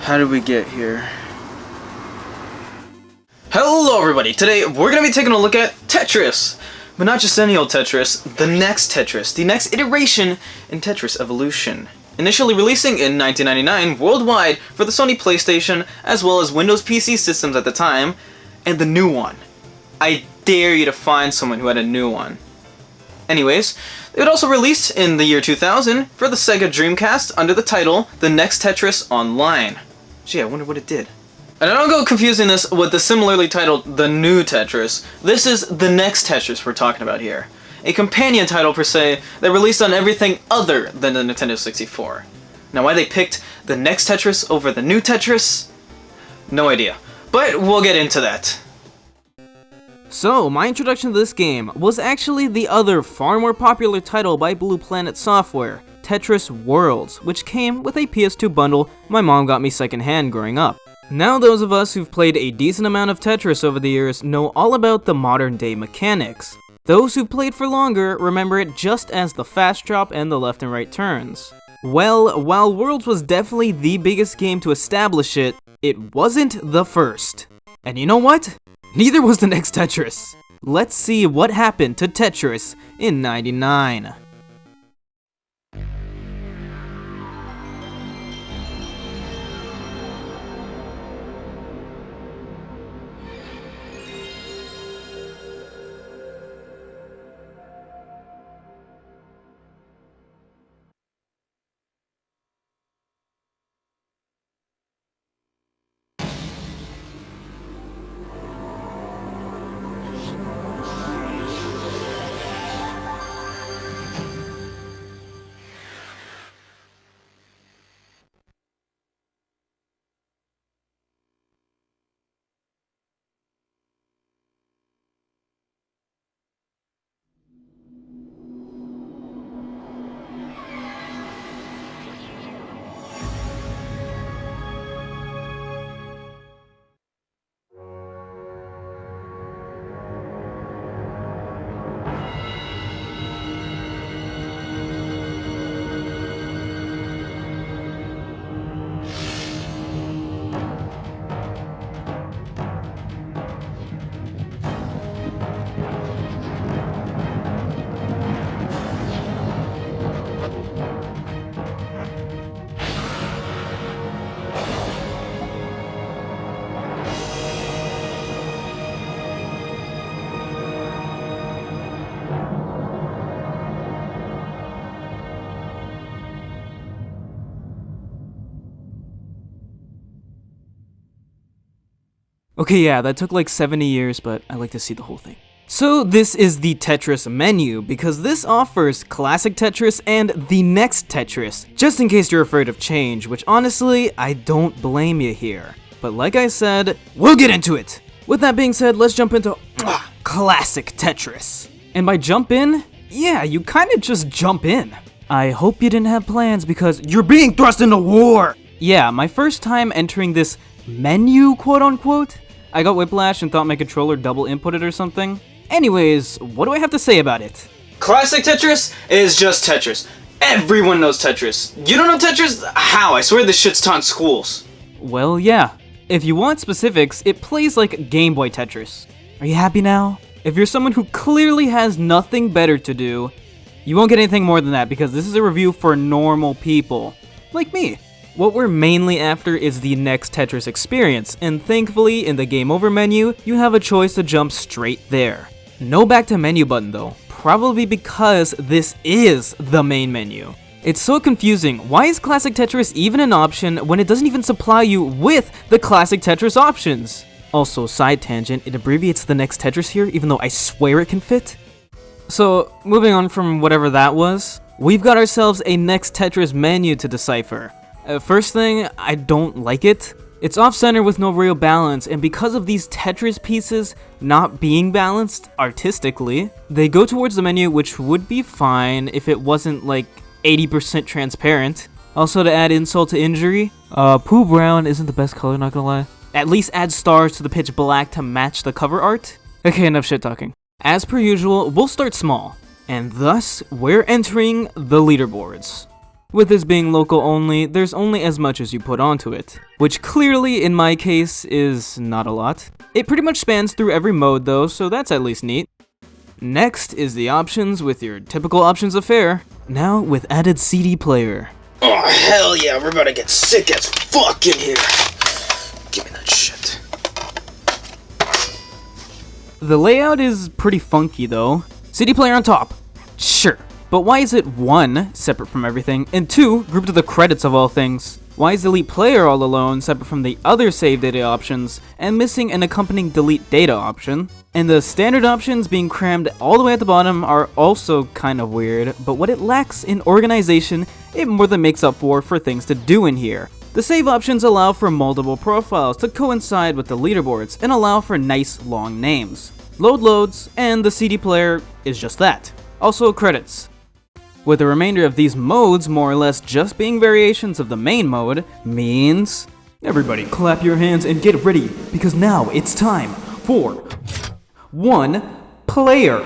How did we get here? Hello everybody! Today we're going to be taking a look at Tetris! But not just any old Tetris, the next Tetris, the next iteration in Tetris Evolution. Initially releasing in 1999 worldwide for the Sony PlayStation as well as Windows PC systems at the time, and the new one. I dare you to find someone who had a new one. Anyways, it was also released in the year 2000 for the Sega Dreamcast under the title The Next Tetris Online. Gee, I wonder what it did. And I don't go confusing this with the similarly titled The New Tetris. This is the next Tetris we're talking about here. A companion title per se that released on everything other than the Nintendo 64. Now why they picked the next Tetris over the new Tetris? No idea. But we'll get into that. So, my introduction to this game was actually the other far more popular title by Blue Planet Software, Tetris Worlds, which came with a PS2 bundle my mom got me secondhand growing up. Now those of us who've played a decent amount of Tetris over the years know all about the modern day mechanics. Those who played for longer remember it just as the fast drop and the left and right turns. Well, while Worlds was definitely the biggest game to establish it, it wasn't the first. And you know what? Neither was the next Tetris. Let's see what happened to Tetris in '99. Okay, yeah, that took like 70 years, but I like to see the whole thing. So this is the Tetris menu, because this offers Classic Tetris and the Next Tetris, just in case you're afraid of change, which honestly, I don't blame you here. But like I said, we'll get into it! With that being said, let's jump into Classic Tetris. And by jump in, yeah, you kinda just jump in. I hope you didn't have plans because you're being thrust into war! Yeah, my first time entering this menu, quote-unquote, I got whiplash and thought my controller double inputted or something. Anyways, what do I have to say about it? Classic Tetris is just Tetris. Everyone knows Tetris. You don't know Tetris? How? I swear this shit's taught in schools. Well, yeah. If you want specifics, it plays like Game Boy Tetris. Are you happy now? If you're someone who clearly has nothing better to do, you won't get anything more than that because this is a review for normal people. Like me. What we're mainly after is the next Tetris experience, and thankfully in the Game Over menu, you have a choice to jump straight there. No back to menu button though, probably because this is the main menu. It's so confusing, why is Classic Tetris even an option when it doesn't even supply you with the Classic Tetris options? Also, side tangent, it abbreviates the next Tetris here even though I swear it can fit. So, moving on from whatever that was, we've got ourselves a next Tetris menu to decipher. First thing, I don't like it. It's off-center with no real balance, and because of these Tetris pieces not being balanced artistically, they go towards the menu, which would be fine if it wasn't like 80% transparent. Also, to add insult to injury, poo brown isn't the best color, not gonna lie. At least add stars to the pitch black to match the cover art. Okay, enough shit talking. As per usual, we'll start small, and thus, we're entering the leaderboards. With this being local only, there's only as much as you put onto it, which clearly in my case is not a lot. It pretty much spans through every mode though, so that's at least neat. Next is the options with your typical options of fare, now with added CD player. Oh hell yeah, we're about to get sick as fuck in here. Give me that shit. The layout is pretty funky though. CD player on top, sure. But why is it 1, separate from everything, and 2, grouped to the credits of all things? Why is delete player all alone, separate from the other save data options, and missing an accompanying delete data option? And the standard options being crammed all the way at the bottom are also kind of weird, but what it lacks in organization, it more than makes up for things to do in here. The save options allow for multiple profiles to coincide with the leaderboards and allow for nice long names. Load loads, and the CD player is just that. Also credits. With the remainder of these modes more or less just being variations of the main mode, means... Everybody clap your hands and get ready, because now it's time for... 1 player!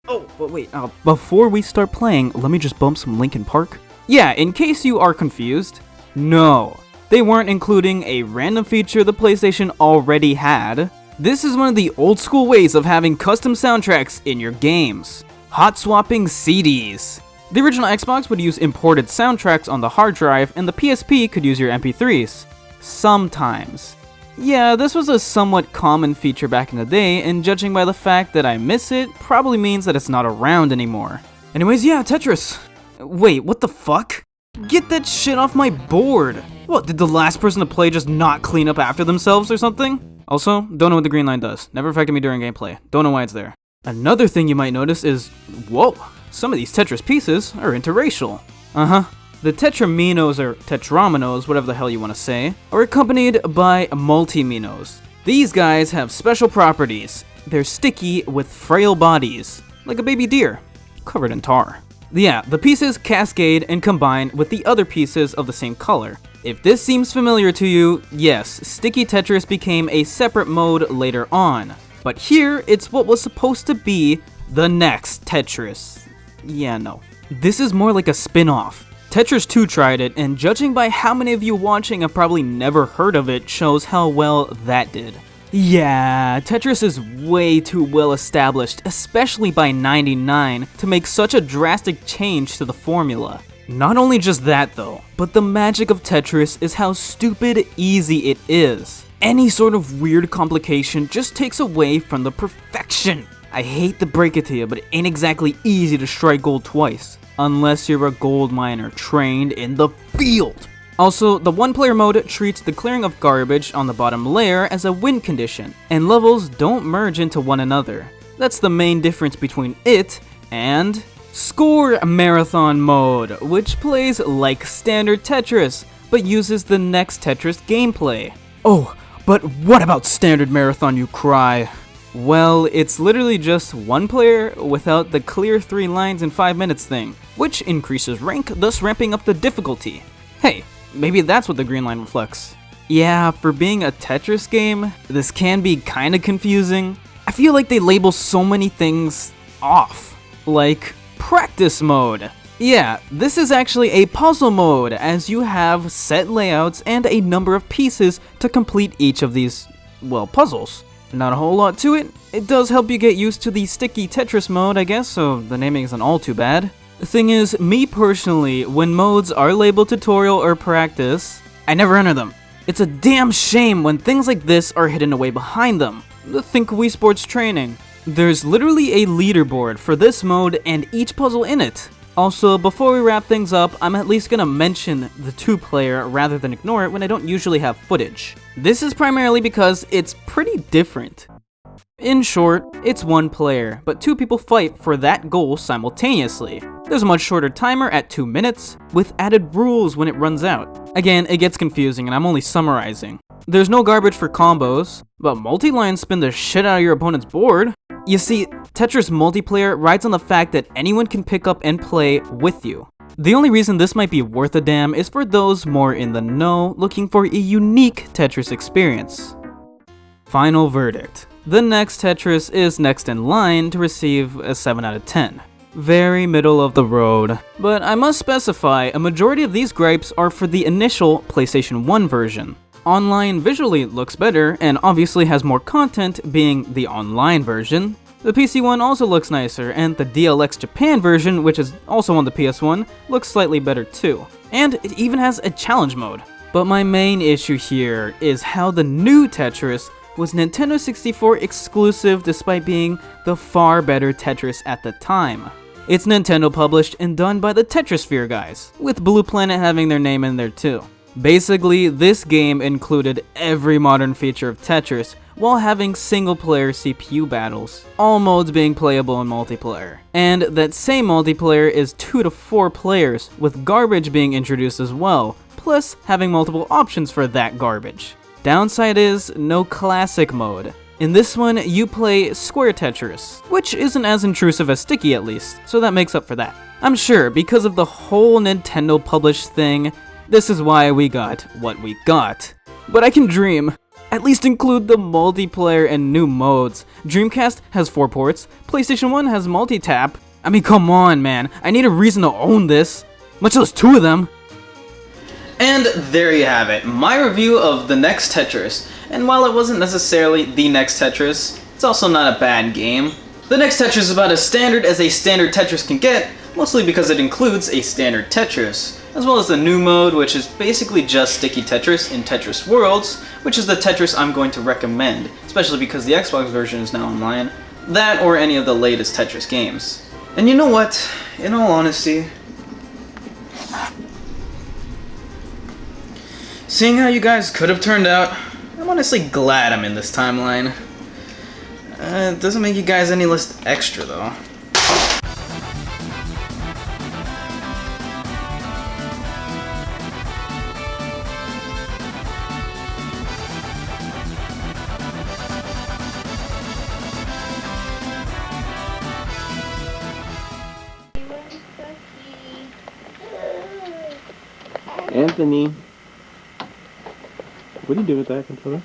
Oh, but wait, before we start playing, let me just bump some Linkin Park. Yeah, in case you are confused, no. They weren't including a random feature the PlayStation already had. This is one of the old school ways of having custom soundtracks in your games. Hot swapping CDs. The original Xbox would use imported soundtracks on the hard drive, and the PSP could use your MP3s. Sometimes. Yeah, this was a somewhat common feature back in the day, and judging by the fact that I miss it, probably means that it's not around anymore. Anyways, yeah, Tetris. Wait, what the fuck? Get that shit off my board! What, did the last person to play just not clean up after themselves or something? Also, don't know what the green line does. Never affected me during gameplay. Don't know why it's there. Another thing you might notice is, whoa, some of these Tetris pieces are interracial. The Tetraminos or Tetraminos, whatever the hell you want to say, are accompanied by Multiminos. These guys have special properties. They're sticky with frail bodies, like a baby deer, covered in tar. Yeah, the pieces cascade and combine with the other pieces of the same color. If this seems familiar to you, yes, Sticky Tetris became a separate mode later on. But here, it's what was supposed to be the next Tetris. Yeah, no. This is more like a spin-off. Tetris 2 tried it, and judging by how many of you watching have probably never heard of it, shows how well that did. Yeah, Tetris is way too well established, especially by '99, to make such a drastic change to the formula. Not only just that though, but the magic of Tetris is how stupid easy it is. Any sort of weird complication just takes away from the perfection. I hate to break it to you, but it ain't exactly easy to strike gold twice, unless you're a gold miner trained in the field. Also, the one-player mode treats the clearing of garbage on the bottom layer as a win condition, and levels don't merge into one another. That's the main difference between it and Score Marathon mode, which plays like standard Tetris, but uses the next Tetris gameplay. Oh, but what about standard Marathon, you cry? Well, it's literally just one player without the clear 3 lines in 5 minutes thing, which increases rank, thus ramping up the difficulty. Hey, maybe that's what the green line reflects. Yeah, for being a Tetris game, this can be kinda confusing. I feel like they label so many things off, like practice mode. Yeah, this is actually a puzzle mode, as you have set layouts and a number of pieces to complete each of these, well, puzzles. Not a whole lot to it. It does help you get used to the sticky Tetris mode, I guess, so the naming isn't all too bad. The thing is, me personally, when modes are labeled tutorial or practice, I never enter them. It's a damn shame when things like this are hidden away behind them. Think Wii Sports training. There's literally a leaderboard for this mode and each puzzle in it. Also, before we wrap things up, I'm at least gonna mention the 2-player rather than ignore it when I don't usually have footage. This is primarily because it's pretty different. In short, it's 1 player, but 2 people fight for that goal simultaneously. There's a much shorter timer at 2 minutes, with added rules when it runs out. Again, it gets confusing and I'm only summarizing. There's no garbage for combos, but multi-lines spin the shit out of your opponent's board. You see, Tetris multiplayer rides on the fact that anyone can pick up and play with you. The only reason this might be worth a damn is for those more in the know looking for a unique Tetris experience. Final verdict. The next Tetris is next in line to receive a 7 out of 10. Very middle of the road. But I must specify, a majority of these gripes are for the initial PlayStation 1 version. Online visually looks better, and obviously has more content, being the online version. The PC one also looks nicer, and the DLX Japan version, which is also on the PS1, looks slightly better too. And it even has a challenge mode. But my main issue here is how the new Tetris was Nintendo 64 exclusive despite being the far better Tetris at the time. It's Nintendo published and done by the Tetrisphere guys, with Blue Planet having their name in there too. Basically, this game included every modern feature of Tetris, while having single-player CPU battles, all modes being playable in multiplayer. And that same multiplayer is 2 to 4 players, with garbage being introduced as well, plus having multiple options for that garbage. Downside is no classic mode. In this one, you play Square Tetris, which isn't as intrusive as Sticky at least, so that makes up for that. I'm sure, because of the whole Nintendo published thing, this is why we got what we got. But I can dream. At least include the multiplayer and new modes. Dreamcast has 4 ports, PlayStation 1 has multi-tap. I mean, come on, man. I need a reason to own this, much less 2 of them. And there you have it, my review of the next Tetris. And while it wasn't necessarily the next Tetris, it's also not a bad game. The next Tetris is about as standard as a standard Tetris can get, mostly because it includes a standard Tetris, as well as the new mode, which is basically just Sticky Tetris in Tetris Worlds, which is the Tetris I'm going to recommend, especially because the Xbox version is now online. That or any of the latest Tetris games. And you know what? In all honesty, seeing how you guys could have turned out, I'm honestly glad I'm in this timeline. It doesn't make you guys any less extra though. Anthony, what do you do with that controller?